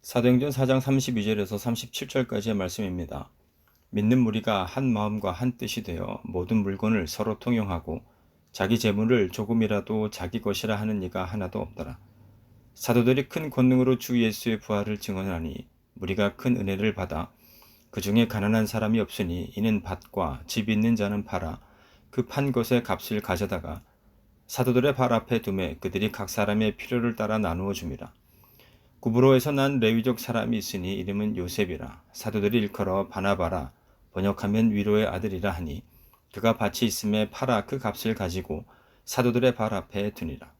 사도행전 4장 32절에서 37절까지의 말씀입니다. 믿는 무리가 한 마음과 한 뜻이 되어 모든 물건을 서로 통용하고 자기 재물을 조금이라도 자기 것이라 하는 이가 하나도 없더라. 사도들이 큰 권능으로 주 예수의 부활을 증언하니 무리가 큰 은혜를 받아 그 중에 가난한 사람이 없으니 이는 밭과 집 있는 자는 팔아 그 판 것의 값을 가져다가 사도들의 발 앞에 두매 그들이 각 사람의 필요를 따라 나누어 줍니다. 구브로에서 난 레위족 사람이 있으니 이름은 요셉이라. 사도들이 일컬어 바나바라 번역하면 위로의 아들이라 하니 그가 밭이 있음에 팔아 그 값을 가지고 사도들의 발 앞에 두니라.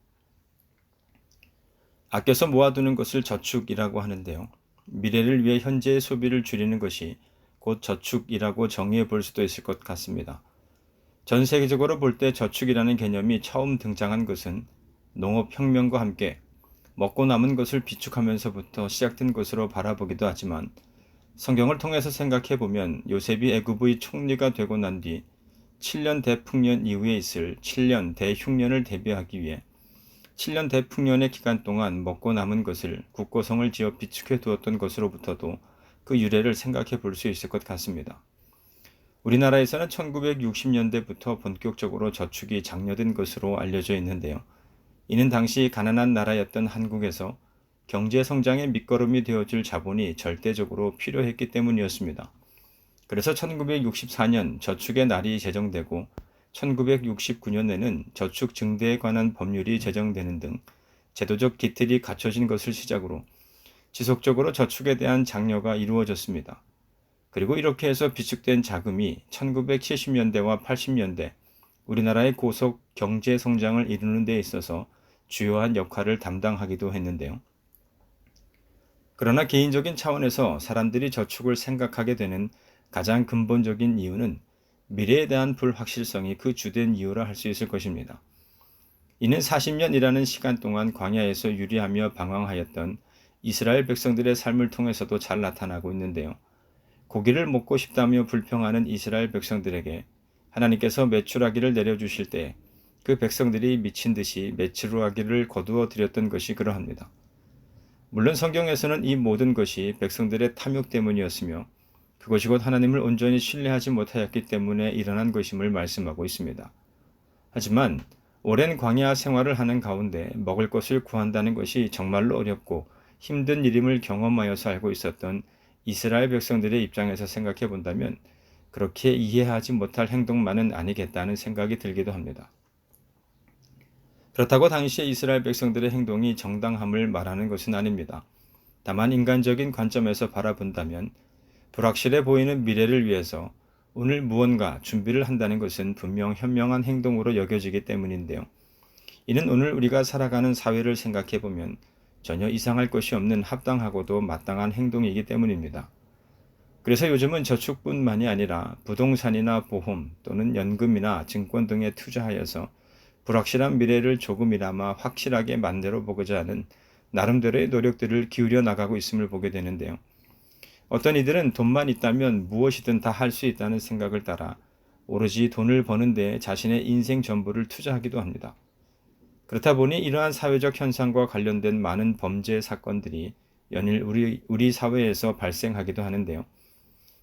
아껴서 모아두는 것을 저축이라고 하는데요. 미래를 위해 현재의 소비를 줄이는 것이 곧 저축이라고 정의해 볼 수도 있을 것 같습니다. 전 세계적으로 볼 때 저축이라는 개념이 처음 등장한 것은 농업혁명과 함께 먹고 남은 것을 비축하면서부터 시작된 것으로 바라보기도 하지만 성경을 통해서 생각해 보면 요셉이 애굽의 총리가 되고 난 뒤 7년 대풍년 이후에 있을 7년 대흉년을 대비하기 위해 7년 대풍년의 기간 동안 먹고 남은 것을 국고성을 지어 비축해 두었던 것으로부터도 그 유래를 생각해 볼 수 있을 것 같습니다. 우리나라에서는 1960년대부터 본격적으로 저축이 장려된 것으로 알려져 있는데요. 이는 당시 가난한 나라였던 한국에서 경제 성장의 밑거름이 되어줄 자본이 절대적으로 필요했기 때문이었습니다. 그래서 1964년 저축의 날이 제정되고 1969년에는 저축 증대에 관한 법률이 제정되는 등 제도적 기틀이 갖춰진 것을 시작으로 지속적으로 저축에 대한 장려가 이루어졌습니다. 그리고 이렇게 해서 비축된 자금이 1970년대와 80년대 우리나라의 고속 경제 성장을 이루는 데 있어서 주요한 역할을 담당하기도 했는데요. 그러나 개인적인 차원에서 사람들이 저축을 생각하게 되는 가장 근본적인 이유는 미래에 대한 불확실성이 그 주된 이유라 할 수 있을 것입니다. 이는 40년이라는 시간 동안 광야에서 유리하며 방황하였던 이스라엘 백성들의 삶을 통해서도 잘 나타나고 있는데요. 고기를 먹고 싶다며 불평하는 이스라엘 백성들에게 하나님께서 메추라기를 내려주실 때 그 백성들이 미친 듯이 메추라기를 거두어 드렸던 것이 그러합니다. 물론 성경에서는 이 모든 것이 백성들의 탐욕 때문이었으며 그것이 곧 하나님을 온전히 신뢰하지 못하였기 때문에 일어난 것임을 말씀하고 있습니다. 하지만 오랜 광야 생활을 하는 가운데 먹을 것을 구한다는 것이 정말로 어렵고 힘든 일임을 경험하여서 알고 있었던 이스라엘 백성들의 입장에서 생각해 본다면 그렇게 이해하지 못할 행동만은 아니겠다는 생각이 들기도 합니다. 그렇다고 당시의 이스라엘 백성들의 행동이 정당함을 말하는 것은 아닙니다. 다만 인간적인 관점에서 바라본다면 불확실해 보이는 미래를 위해서 오늘 무언가 준비를 한다는 것은 분명 현명한 행동으로 여겨지기 때문인데요. 이는 오늘 우리가 살아가는 사회를 생각해 보면 전혀 이상할 것이 없는 합당하고도 마땅한 행동이기 때문입니다. 그래서 요즘은 저축뿐만이 아니라 부동산이나 보험 또는 연금이나 증권 등에 투자하여서 불확실한 미래를 조금이나마 확실하게 만들어 보고자 하는 나름대로의 노력들을 기울여 나가고 있음을 보게 되는데요. 어떤 이들은 돈만 있다면 무엇이든 다 할 수 있다는 생각을 따라 오로지 돈을 버는 데 자신의 인생 전부를 투자하기도 합니다. 그렇다 보니 이러한 사회적 현상과 관련된 많은 범죄 사건들이 연일 우리 사회에서 발생하기도 하는데요.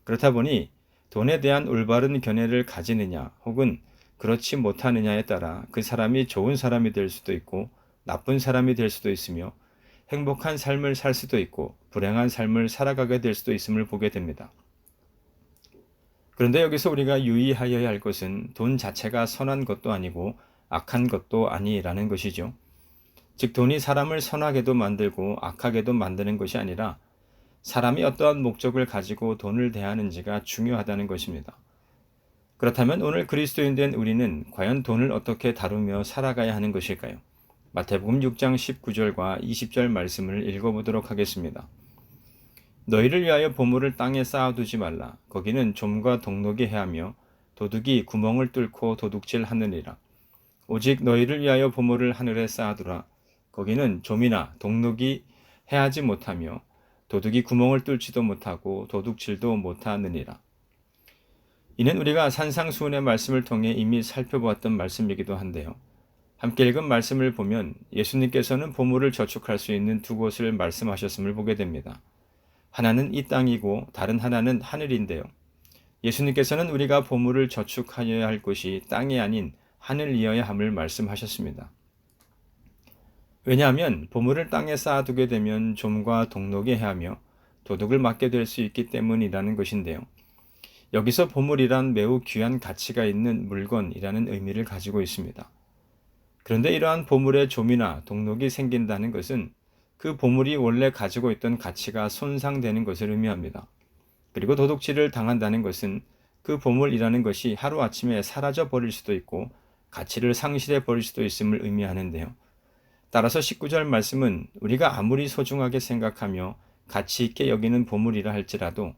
그렇다 보니 돈에 대한 올바른 견해를 가지느냐 혹은 그렇지 못하느냐에 따라 그 사람이 좋은 사람이 될 수도 있고 나쁜 사람이 될 수도 있으며 행복한 삶을 살 수도 있고 불행한 삶을 살아가게 될 수도 있음을 보게 됩니다. 그런데 여기서 우리가 유의하여야 할 것은 돈 자체가 선한 것도 아니고 악한 것도 아니라는 것이죠. 즉 돈이 사람을 선하게도 만들고 악하게도 만드는 것이 아니라 사람이 어떠한 목적을 가지고 돈을 대하는지가 중요하다는 것입니다. 그렇다면 오늘 그리스도인 된 우리는 과연 돈을 어떻게 다루며 살아가야 하는 것일까요? 마태복음 6장 19절과 20절 말씀을 읽어보도록 하겠습니다. 너희를 위하여 보물을 땅에 쌓아두지 말라. 거기는 좀과 동록이 해하며 도둑이 구멍을 뚫고 도둑질 하느니라. 오직 너희를 위하여 보물을 하늘에 쌓아두라. 거기는 좀이나 동록이 해하지 못하며 도둑이 구멍을 뚫지도 못하고 도둑질도 못하느니라. 이는 우리가 산상수훈의 말씀을 통해 이미 살펴보았던 말씀이기도 한데요. 함께 읽은 말씀을 보면 예수님께서는 보물을 저축할 수 있는 두 곳을 말씀하셨음을 보게 됩니다. 하나는 이 땅이고 다른 하나는 하늘인데요. 예수님께서는 우리가 보물을 저축하여야 할 곳이 땅이 아닌 하늘이어야 함을 말씀하셨습니다. 왜냐하면 보물을 땅에 쌓아두게 되면 좀과 동록이 해하며 도둑을 맞게 될 수 있기 때문이라는 것인데요. 여기서 보물이란 매우 귀한 가치가 있는 물건이라는 의미를 가지고 있습니다. 그런데 이러한 보물에 좀이나 동록이 생긴다는 것은 그 보물이 원래 가지고 있던 가치가 손상되는 것을 의미합니다. 그리고 도둑질을 당한다는 것은 그 보물이라는 것이 하루아침에 사라져 버릴 수도 있고 가치를 상실해 버릴 수도 있음을 의미하는데요. 따라서 19절 말씀은 우리가 아무리 소중하게 생각하며 가치 있게 여기는 보물이라 할지라도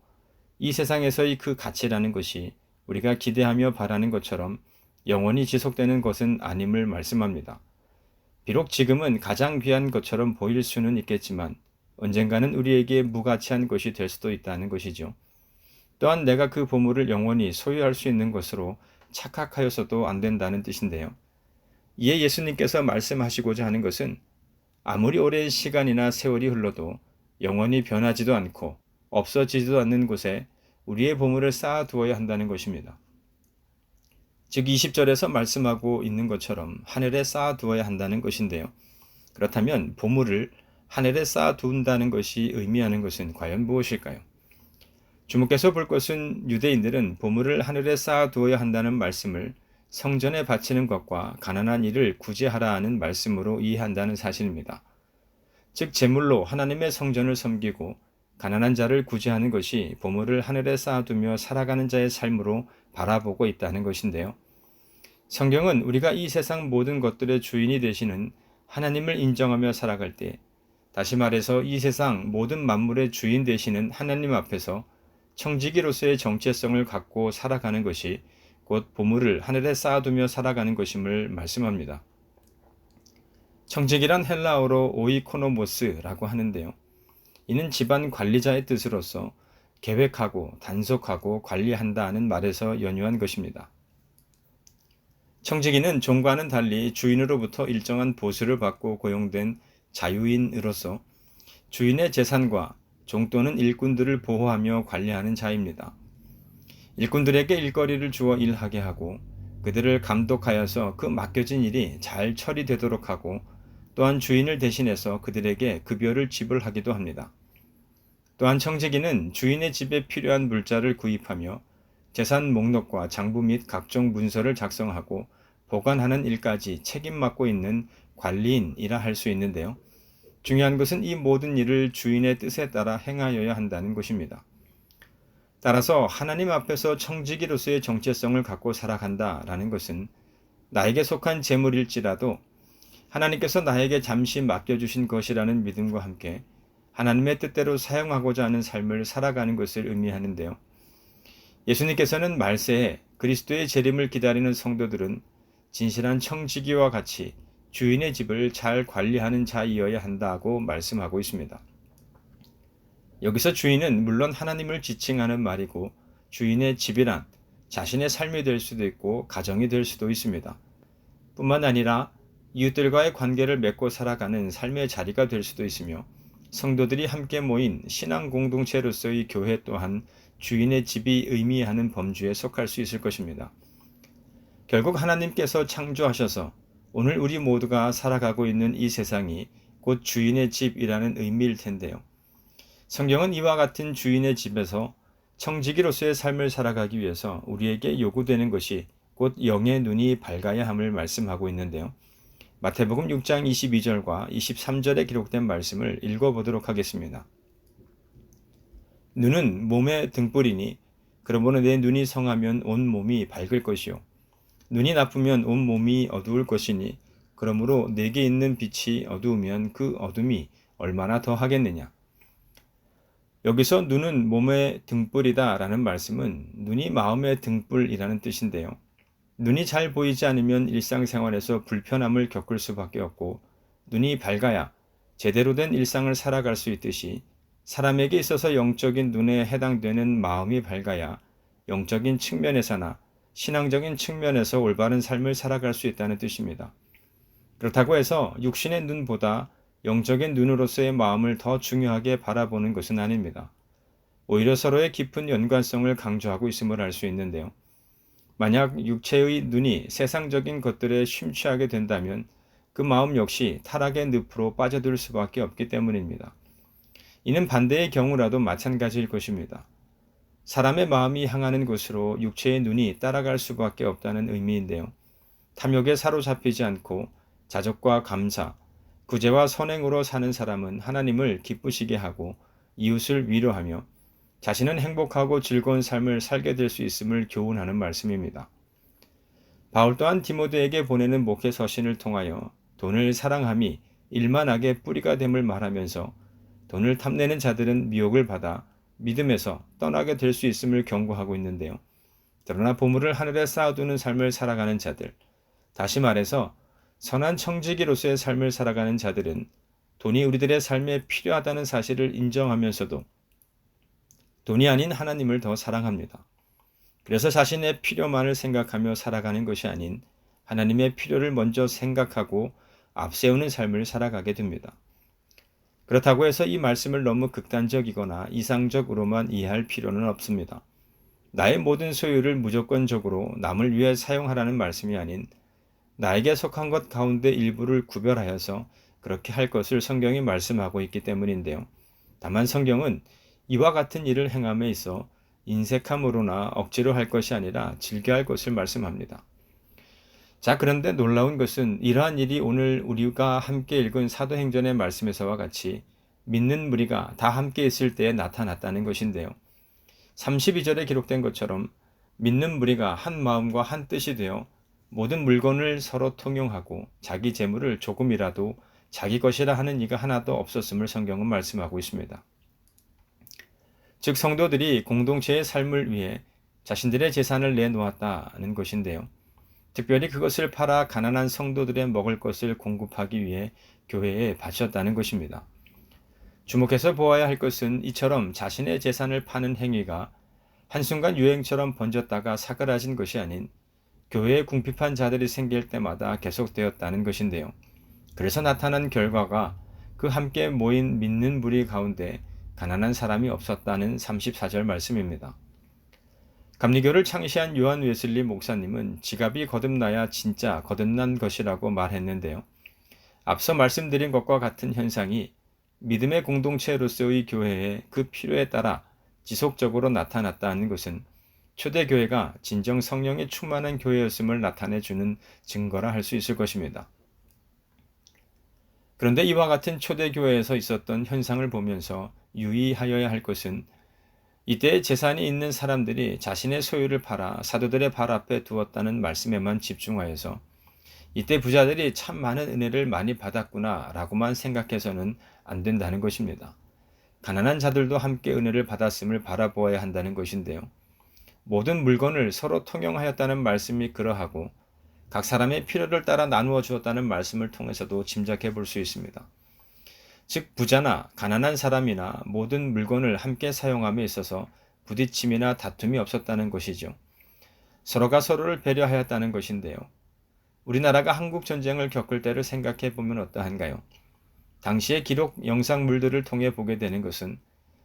이 세상에서의 그 가치라는 것이 우리가 기대하며 바라는 것처럼 영원히 지속되는 것은 아님을 말씀합니다. 비록 지금은 가장 귀한 것처럼 보일 수는 있겠지만 언젠가는 우리에게 무가치한 것이 될 수도 있다는 것이죠. 또한 내가 그 보물을 영원히 소유할 수 있는 것으로 착각하여서도 안 된다는 뜻인데요. 이에 예수님께서 말씀하시고자 하는 것은 아무리 오랜 시간이나 세월이 흘러도 영원히 변하지도 않고 없어지지도 않는 곳에 우리의 보물을 쌓아두어야 한다는 것입니다. 즉 20절에서 말씀하고 있는 것처럼 하늘에 쌓아두어야 한다는 것인데요. 그렇다면 보물을 하늘에 쌓아둔다는 것이 의미하는 것은 과연 무엇일까요? 주목해서 볼 것은 유대인들은 보물을 하늘에 쌓아두어야 한다는 말씀을 성전에 바치는 것과 가난한 이를 구제하라 하는 말씀으로 이해한다는 사실입니다. 즉 제물로 하나님의 성전을 섬기고 가난한 자를 구제하는 것이 보물을 하늘에 쌓아두며 살아가는 자의 삶으로 바라보고 있다는 것인데요. 성경은 우리가 이 세상 모든 것들의 주인이 되시는 하나님을 인정하며 살아갈 때, 다시 말해서 이 세상 모든 만물의 주인 되시는 하나님 앞에서 청지기로서의 정체성을 갖고 살아가는 것이 곧 보물을 하늘에 쌓아두며 살아가는 것임을 말씀합니다. 청지기란 헬라어로 오이코노모스라고 하는데요. 이는 집안 관리자의 뜻으로서 계획하고 단속하고 관리한다 하는 말에서 연유한 것입니다. 청지기는 종과는 달리 주인으로부터 일정한 보수를 받고 고용된 자유인으로서 주인의 재산과 종 또는 일꾼들을 보호하며 관리하는 자입니다. 일꾼들에게 일거리를 주어 일하게 하고 그들을 감독하여서 그 맡겨진 일이 잘 처리되도록 하고 또한 주인을 대신해서 그들에게 급여를 지불하기도 합니다. 또한 청지기는 주인의 집에 필요한 물자를 구입하며 재산 목록과 장부 및 각종 문서를 작성하고 보관하는 일까지 책임 맡고 있는 관리인이라 할 수 있는데요. 중요한 것은 이 모든 일을 주인의 뜻에 따라 행하여야 한다는 것입니다. 따라서 하나님 앞에서 청지기로서의 정체성을 갖고 살아간다라는 것은 나에게 속한 재물일지라도 하나님께서 나에게 잠시 맡겨주신 것이라는 믿음과 함께 하나님의 뜻대로 사용하고자 하는 삶을 살아가는 것을 의미하는데요. 예수님께서는 말세에 그리스도의 재림을 기다리는 성도들은 진실한 청지기와 같이 주인의 집을 잘 관리하는 자이어야 한다고 말씀하고 있습니다. 여기서 주인은 물론 하나님을 지칭하는 말이고 주인의 집이란 자신의 삶이 될 수도 있고 가정이 될 수도 있습니다. 뿐만 아니라 이웃들과의 관계를 맺고 살아가는 삶의 자리가 될 수도 있으며 성도들이 함께 모인 신앙 공동체로서의 교회 또한 주인의 집이 의미하는 범주에 속할 수 있을 것입니다. 결국 하나님께서 창조하셔서 오늘 우리 모두가 살아가고 있는 이 세상이 곧 주인의 집이라는 의미일 텐데요. 성경은 이와 같은 주인의 집에서 청지기로서의 삶을 살아가기 위해서 우리에게 요구되는 것이 곧 영의 눈이 밝아야 함을 말씀하고 있는데요. 마태복음 6장 22절과 23절에 기록된 말씀을 읽어보도록 하겠습니다. 눈은 몸의 등불이니 그러므로 내 눈이 성하면 온 몸이 밝을 것이요 눈이 나쁘면 온 몸이 어두울 것이니 그러므로 내게 있는 빛이 어두우면 그 어둠이 얼마나 더 하겠느냐. 여기서 눈은 몸의 등불이다 라는 말씀은 눈이 마음의 등불이라는 뜻인데요. 눈이 잘 보이지 않으면 일상생활에서 불편함을 겪을 수밖에 없고 눈이 밝아야 제대로 된 일상을 살아갈 수 있듯이 사람에게 있어서 영적인 눈에 해당되는 마음이 밝아야 영적인 측면에서나 신앙적인 측면에서 올바른 삶을 살아갈 수 있다는 뜻입니다. 그렇다고 해서 육신의 눈보다 영적인 눈으로서의 마음을 더 중요하게 바라보는 것은 아닙니다. 오히려 서로의 깊은 연관성을 강조하고 있음을 알 수 있는데요. 만약 육체의 눈이 세상적인 것들에 심취하게 된다면 그 마음 역시 타락의 늪으로 빠져들 수밖에 없기 때문입니다. 이는 반대의 경우라도 마찬가지일 것입니다. 사람의 마음이 향하는 곳으로 육체의 눈이 따라갈 수밖에 없다는 의미인데요. 탐욕에 사로잡히지 않고 자족과 감사, 구제와 선행으로 사는 사람은 하나님을 기쁘시게 하고 이웃을 위로하며 자신은 행복하고 즐거운 삶을 살게 될 수 있음을 교훈하는 말씀입니다. 바울 또한 디모데에게 보내는 목회 서신을 통하여 돈을 사랑함이 일만하게 뿌리가 됨을 말하면서 돈을 탐내는 자들은 미혹을 받아 믿음에서 떠나게 될 수 있음을 경고하고 있는데요. 그러나 보물을 하늘에 쌓아두는 삶을 살아가는 자들, 다시 말해서 선한 청지기로서의 삶을 살아가는 자들은 돈이 우리들의 삶에 필요하다는 사실을 인정하면서도 돈이 아닌 하나님을 더 사랑합니다. 그래서 자신의 필요만을 생각하며 살아가는 것이 아닌 하나님의 필요를 먼저 생각하고 앞세우는 삶을 살아가게 됩니다. 그렇다고 해서 이 말씀을 너무 극단적이거나 이상적으로만 이해할 필요는 없습니다. 나의 모든 소유를 무조건적으로 남을 위해 사용하라는 말씀이 아닌 나에게 속한 것 가운데 일부를 구별하여서 그렇게 할 것을 성경이 말씀하고 있기 때문인데요. 다만 성경은 이와 같은 일을 행함에 있어 인색함으로나 억지로 할 것이 아니라 즐겨 할 것을 말씀합니다. 자, 그런데 놀라운 것은 이러한 일이 오늘 우리가 함께 읽은 사도행전의 말씀에서와 같이 믿는 무리가 다 함께 있을 때에 나타났다는 것인데요. 32절에 기록된 것처럼 믿는 무리가 한 마음과 한 뜻이 되어 모든 물건을 서로 통용하고 자기 재물을 조금이라도 자기 것이라 하는 이가 하나도 없었음을 성경은 말씀하고 있습니다. 즉 성도들이 공동체의 삶을 위해 자신들의 재산을 내놓았다는 것인데요. 특별히 그것을 팔아 가난한 성도들의 먹을 것을 공급하기 위해 교회에 바쳤다는 것입니다. 주목해서 보아야 할 것은 이처럼 자신의 재산을 파는 행위가 한순간 유행처럼 번졌다가 사그라진 것이 아닌 교회에 궁핍한 자들이 생길 때마다 계속되었다는 것인데요. 그래서 나타난 결과가 그 함께 모인 믿는 무리 가운데 가난한 사람이 없었다는 34절 말씀입니다. 감리교를 창시한 요한 웨슬리 목사님은 지갑이 거듭나야 진짜 거듭난 것이라고 말했는데요. 앞서 말씀드린 것과 같은 현상이 믿음의 공동체로서의 교회에 그 필요에 따라 지속적으로 나타났다는 것은 초대교회가 진정 성령이 충만한 교회였음을 나타내주는 증거라 할 수 있을 것입니다. 그런데 이와 같은 초대교회에서 있었던 현상을 보면서 유의하여야 할 것은 이때 재산이 있는 사람들이 자신의 소유를 팔아 사도들의 발 앞에 두었다는 말씀에만 집중하여서 이때 부자들이 참 많은 은혜를 많이 받았구나 라고만 생각해서는 안 된다는 것입니다. 가난한 자들도 함께 은혜를 받았음을 바라보아야 한다는 것인데요. 모든 물건을 서로 통용하였다는 말씀이 그러하고 각 사람의 필요를 따라 나누어 주었다는 말씀을 통해서도 짐작해 볼 수 있습니다. 즉 부자나 가난한 사람이나 모든 물건을 함께 사용함에 있어서 부딪힘이나 다툼이 없었다는 것이죠. 서로가 서로를 배려하였다는 것인데요. 우리나라가 한국전쟁을 겪을 때를 생각해 보면 어떠한가요? 당시의 기록 영상물들을 통해 보게 되는 것은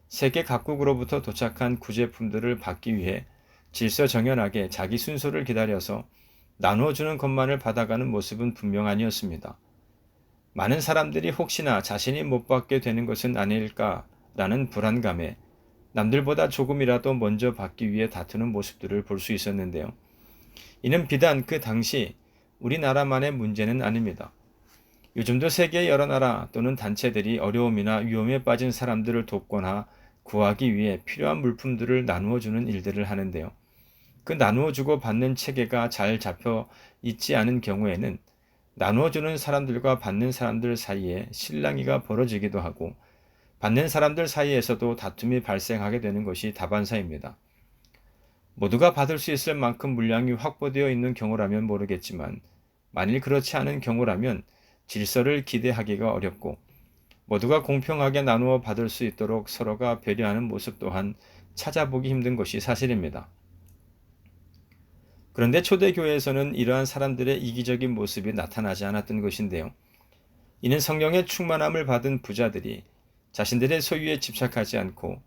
세계 각국으로부터 도착한 구제품들을 받기 위해 질서정연하게 자기 순서를 기다려서 나누어주는 것만을 받아가는 모습은 분명 아니었습니다. 많은 사람들이 혹시나 자신이 못 받게 되는 것은 아닐까라는 불안감에 남들보다 조금이라도 먼저 받기 위해 다투는 모습들을 볼 수 있었는데요. 이는 비단 그 당시 우리나라만의 문제는 아닙니다. 요즘도 세계의 여러 나라 또는 단체들이 어려움이나 위험에 빠진 사람들을 돕거나 구하기 위해 필요한 물품들을 나누어주는 일들을 하는데요. 그 나누어주고 받는 체계가 잘 잡혀 있지 않은 경우에는 나누어주는 사람들과 받는 사람들 사이에 실랑이가 벌어지기도 하고 받는 사람들 사이에서도 다툼이 발생하게 되는 것이 다반사입니다. 모두가 받을 수 있을 만큼 물량이 확보되어 있는 경우라면 모르겠지만 만일 그렇지 않은 경우라면 질서를 기대하기가 어렵고 모두가 공평하게 나누어 받을 수 있도록 서로가 배려하는 모습 또한 찾아보기 힘든 것이 사실입니다. 그런데 초대교회에서는 이러한 사람들의 이기적인 모습이 나타나지 않았던 것인데요. 이는 성령의 충만함을 받은 부자들이 자신들의 소유에 집착하지 않고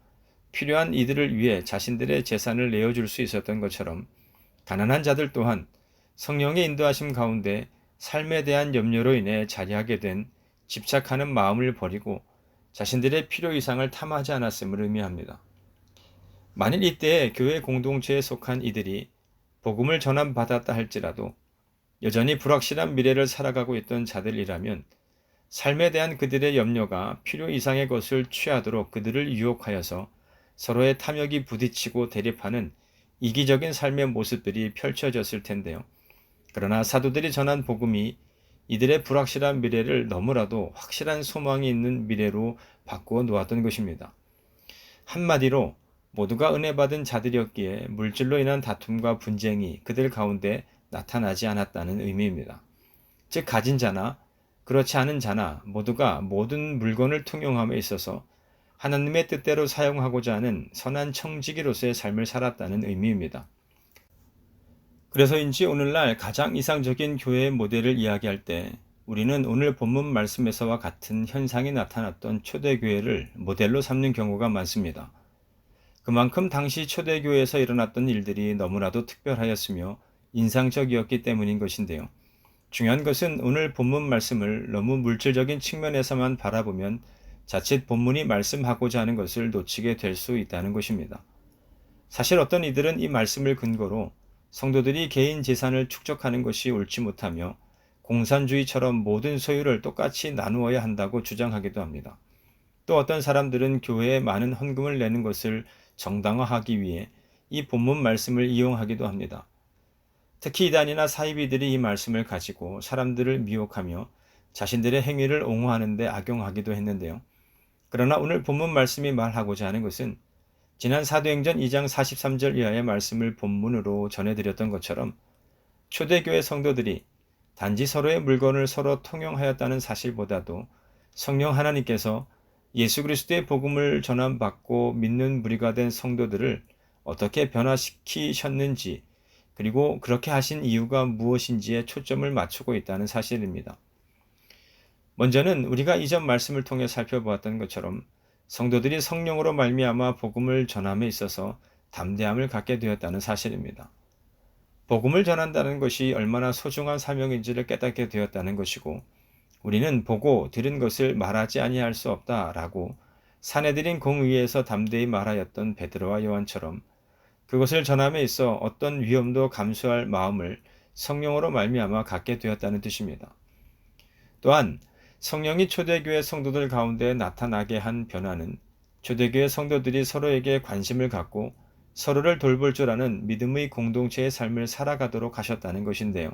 필요한 이들을 위해 자신들의 재산을 내어줄 수 있었던 것처럼 가난한 자들 또한 성령의 인도하심 가운데 삶에 대한 염려로 인해 자리하게 된 집착하는 마음을 버리고 자신들의 필요 이상을 탐하지 않았음을 의미합니다. 만일 이때에 교회 공동체에 속한 이들이 복음을 전함받았다 할지라도 여전히 불확실한 미래를 살아가고 있던 자들이라면 삶에 대한 그들의 염려가 필요 이상의 것을 취하도록 그들을 유혹하여서 서로의 탐욕이 부딪히고 대립하는 이기적인 삶의 모습들이 펼쳐졌을 텐데요. 그러나 사도들이 전한 복음이 이들의 불확실한 미래를 너무나도 확실한 소망이 있는 미래로 바꾸어 놓았던 것입니다. 한마디로 모두가 은혜 받은 자들이었기에 물질로 인한 다툼과 분쟁이 그들 가운데 나타나지 않았다는 의미입니다. 즉 가진 자나 그렇지 않은 자나 모두가 모든 물건을 통용함에 있어서 하나님의 뜻대로 사용하고자 하는 선한 청지기로서의 삶을 살았다는 의미입니다. 그래서인지 오늘날 가장 이상적인 교회의 모델을 이야기할 때 우리는 오늘 본문 말씀에서와 같은 현상이 나타났던 초대교회를 모델로 삼는 경우가 많습니다. 그만큼 당시 초대교회에서 일어났던 일들이 너무나도 특별하였으며 인상적이었기 때문인 것인데요. 중요한 것은 오늘 본문 말씀을 너무 물질적인 측면에서만 바라보면 자칫 본문이 말씀하고자 하는 것을 놓치게 될 수 있다는 것입니다. 사실 어떤 이들은 이 말씀을 근거로 성도들이 개인 재산을 축적하는 것이 옳지 못하며 공산주의처럼 모든 소유를 똑같이 나누어야 한다고 주장하기도 합니다. 또 어떤 사람들은 교회에 많은 헌금을 내는 것을 정당화하기 위해 이 본문 말씀을 이용하기도 합니다. 특히 이단이나 사이비들이 이 말씀을 가지고 사람들을 미혹하며 자신들의 행위를 옹호하는 데 악용하기도 했는데요. 그러나 오늘 본문 말씀이 말하고자 하는 것은 지난 사도행전 2장 43절 이하의 말씀을 본문으로 전해드렸던 것처럼 초대교회 성도들이 단지 서로의 물건을 서로 통용하였다는 사실보다도 성령 하나님께서 예수 그리스도의 복음을 전함받고 믿는 무리가 된 성도들을 어떻게 변화시키셨는지 그리고 그렇게 하신 이유가 무엇인지에 초점을 맞추고 있다는 사실입니다. 먼저는 우리가 이전 말씀을 통해 살펴보았던 것처럼 성도들이 성령으로 말미암아 복음을 전함에 있어서 담대함을 갖게 되었다는 사실입니다. 복음을 전한다는 것이 얼마나 소중한 사명인지를 깨닫게 되었다는 것이고 우리는 보고 들은 것을 말하지 아니할 수 없다라고 사내들인 공의회에서 담대히 말하였던 베드로와 요한처럼 그것을 전함에 있어 어떤 위험도 감수할 마음을 성령으로 말미암아 갖게 되었다는 뜻입니다. 또한 성령이 초대교회 성도들 가운데 나타나게 한 변화는 초대교회 성도들이 서로에게 관심을 갖고 서로를 돌볼 줄 아는 믿음의 공동체의 삶을 살아가도록 하셨다는 것인데요.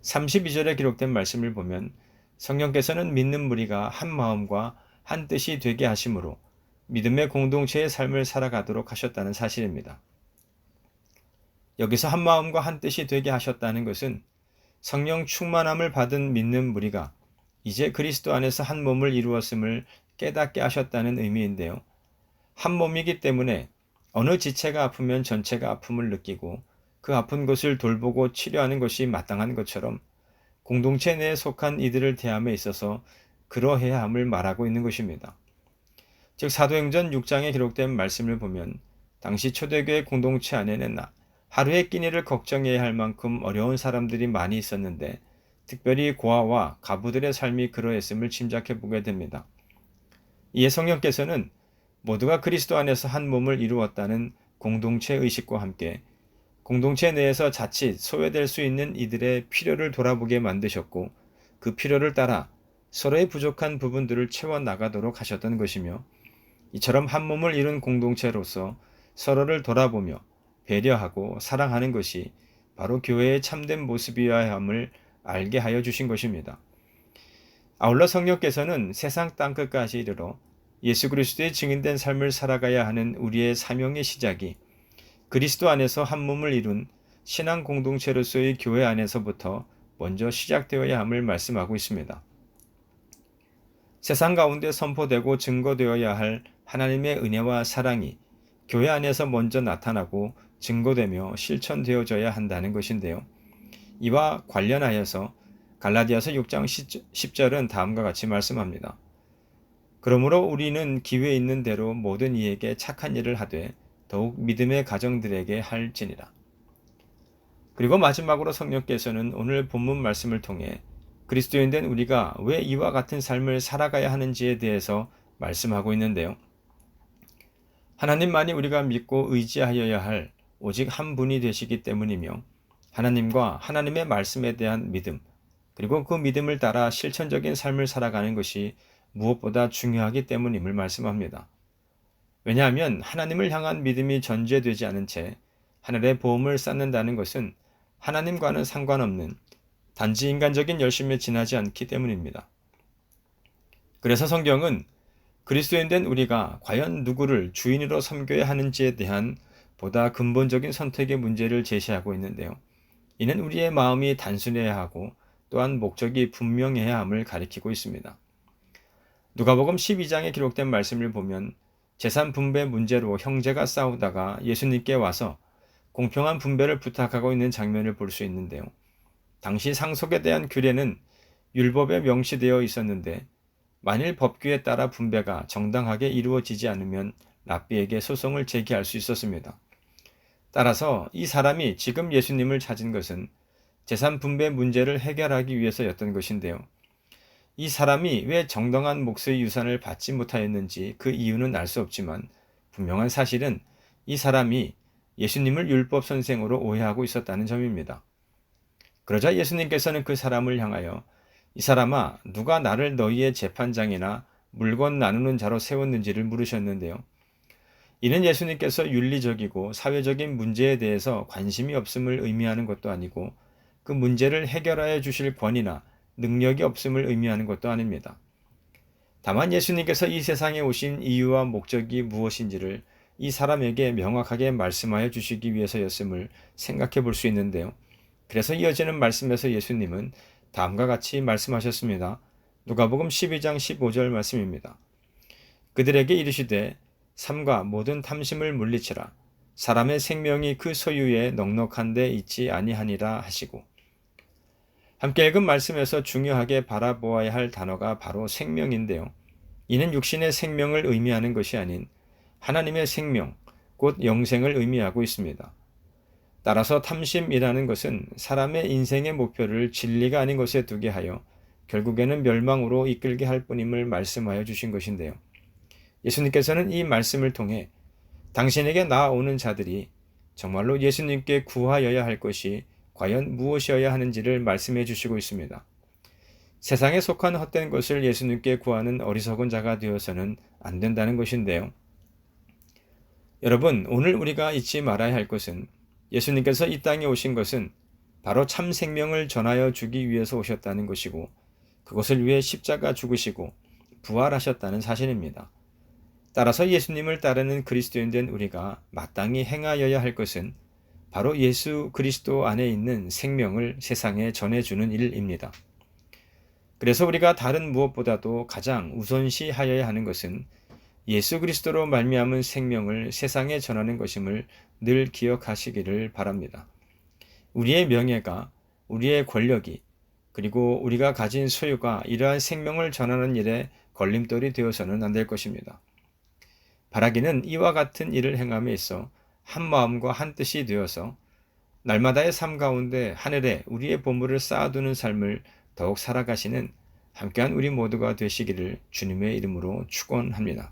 32절에 기록된 말씀을 보면 성령께서는 믿는 무리가 한 마음과 한 뜻이 되게 하심으로 믿음의 공동체의 삶을 살아가도록 하셨다는 사실입니다. 여기서 한 마음과 한 뜻이 되게 하셨다는 것은 성령 충만함을 받은 믿는 무리가 이제 그리스도 안에서 한 몸을 이루었음을 깨닫게 하셨다는 의미인데요. 한 몸이기 때문에 어느 지체가 아프면 전체가 아픔을 느끼고 그 아픈 것을 돌보고 치료하는 것이 마땅한 것처럼 공동체 내에 속한 이들을 대함에 있어서 그러해야 함을 말하고 있는 것입니다. 즉 사도행전 6장에 기록된 말씀을 보면 당시 초대교회 공동체 안에는 하루의 끼니를 걱정해야 할 만큼 어려운 사람들이 많이 있었는데 특별히 고아와 가부들의 삶이 그러했음을 짐작해 보게 됩니다. 이에 성령께서는 모두가 그리스도 안에서 한 몸을 이루었다는 공동체 의식과 함께 공동체 내에서 자칫 소외될 수 있는 이들의 필요를 돌아보게 만드셨고 그 필요를 따라 서로의 부족한 부분들을 채워나가도록 하셨던 것이며 이처럼 한 몸을 이룬 공동체로서 서로를 돌아보며 배려하고 사랑하는 것이 바로 교회의 참된 모습이어야 함을 알게 하여 주신 것입니다. 아울러 성령께서는 세상 땅끝까지 이르러 예수 그리스도의 증인된 삶을 살아가야 하는 우리의 사명의 시작이 그리스도 안에서 한 몸을 이룬 신앙 공동체로서의 교회 안에서부터 먼저 시작되어야 함을 말씀하고 있습니다. 세상 가운데 선포되고 증거되어야 할 하나님의 은혜와 사랑이 교회 안에서 먼저 나타나고 증거되며 실천되어져야 한다는 것인데요. 이와 관련하여서 갈라디아서 6장 10절은 다음과 같이 말씀합니다. 그러므로 우리는 기회 있는 대로 모든 이에게 착한 일을 하되 더욱 믿음의 가정들에게 할지니라. 그리고 마지막으로 성령께서는 오늘 본문 말씀을 통해 그리스도인 된 우리가 왜 이와 같은 삶을 살아가야 하는지에 대해서 말씀하고 있는데요. 하나님만이 우리가 믿고 의지하여야 할 오직 한 분이 되시기 때문이며 하나님과 하나님의 말씀에 대한 믿음, 그리고 그 믿음을 따라 실천적인 삶을 살아가는 것이 무엇보다 중요하기 때문임을 말씀합니다. 왜냐하면 하나님을 향한 믿음이 전제되지 않은 채 하늘의 보험을 쌓는다는 것은 하나님과는 상관없는 단지 인간적인 열심에 지나지 않기 때문입니다. 그래서 성경은 그리스도인 된 우리가 과연 누구를 주인으로 섬겨야 하는지에 대한 보다 근본적인 선택의 문제를 제시하고 있는데요. 이는 우리의 마음이 단순해야 하고 또한 목적이 분명해야 함을 가리키고 있습니다. 누가복음 12장에 기록된 말씀을 보면 재산 분배 문제로 형제가 싸우다가 예수님께 와서 공평한 분배를 부탁하고 있는 장면을 볼 수 있는데요. 당시 상속에 대한 규례는 율법에 명시되어 있었는데 만일 법규에 따라 분배가 정당하게 이루어지지 않으면 랍비에게 소송을 제기할 수 있었습니다. 따라서 이 사람이 지금 예수님을 찾은 것은 재산 분배 문제를 해결하기 위해서였던 것인데요. 이 사람이 왜 정당한 몫의 유산을 받지 못하였는지 그 이유는 알 수 없지만 분명한 사실은 이 사람이 예수님을 율법 선생으로 오해하고 있었다는 점입니다. 그러자 예수님께서는 그 사람을 향하여 이 사람아, 누가 나를 너희의 재판장이나 물건 나누는 자로 세웠는지를 물으셨는데요. 이는 예수님께서 윤리적이고 사회적인 문제에 대해서 관심이 없음을 의미하는 것도 아니고 그 문제를 해결하여 주실 권위나 능력이 없음을 의미하는 것도 아닙니다. 다만 예수님께서 이 세상에 오신 이유와 목적이 무엇인지를 이 사람에게 명확하게 말씀하여 주시기 위해서였음을 생각해 볼 수 있는데요. 그래서 이어지는 말씀에서 예수님은 다음과 같이 말씀하셨습니다. 누가복음 12장 15절 말씀입니다. 그들에게 이르시되 삼가 모든 탐심을 물리치라. 사람의 생명이 그 소유에 넉넉한 데 있지 아니하니라 하시고. 함께 읽은 말씀에서 중요하게 바라보아야 할 단어가 바로 생명인데요. 이는 육신의 생명을 의미하는 것이 아닌 하나님의 생명, 곧 영생을 의미하고 있습니다. 따라서 탐심이라는 것은 사람의 인생의 목표를 진리가 아닌 것에 두게 하여 결국에는 멸망으로 이끌게 할 뿐임을 말씀하여 주신 것인데요. 예수님께서는 이 말씀을 통해 당신에게 나아오는 자들이 정말로 예수님께 구하여야 할 것이 과연 무엇이어야 하는지를 말씀해 주시고 있습니다. 세상에 속한 헛된 것을 예수님께 구하는 어리석은 자가 되어서는 안 된다는 것인데요. 여러분, 오늘 우리가 잊지 말아야 할 것은 예수님께서 이 땅에 오신 것은 바로 참 생명을 전하여 주기 위해서 오셨다는 것이고 그것을 위해 십자가 죽으시고 부활하셨다는 사실입니다. 따라서 예수님을 따르는 그리스도인 된 우리가 마땅히 행하여야 할 것은 바로 예수 그리스도 안에 있는 생명을 세상에 전해주는 일입니다. 그래서 우리가 다른 무엇보다도 가장 우선시하여야 하는 것은 예수 그리스도로 말미암은 생명을 세상에 전하는 것임을 늘 기억하시기를 바랍니다. 우리의 명예가, 우리의 권력이, 그리고 우리가 가진 소유가 이러한 생명을 전하는 일에 걸림돌이 되어서는 안 될 것입니다. 바라기는 이와 같은 일을 행함에 있어 한 마음과 한 뜻이 되어서 날마다의 삶 가운데 하늘에 우리의 보물을 쌓아두는 삶을 더욱 살아가시는 함께한 우리 모두가 되시기를 주님의 이름으로 축원합니다.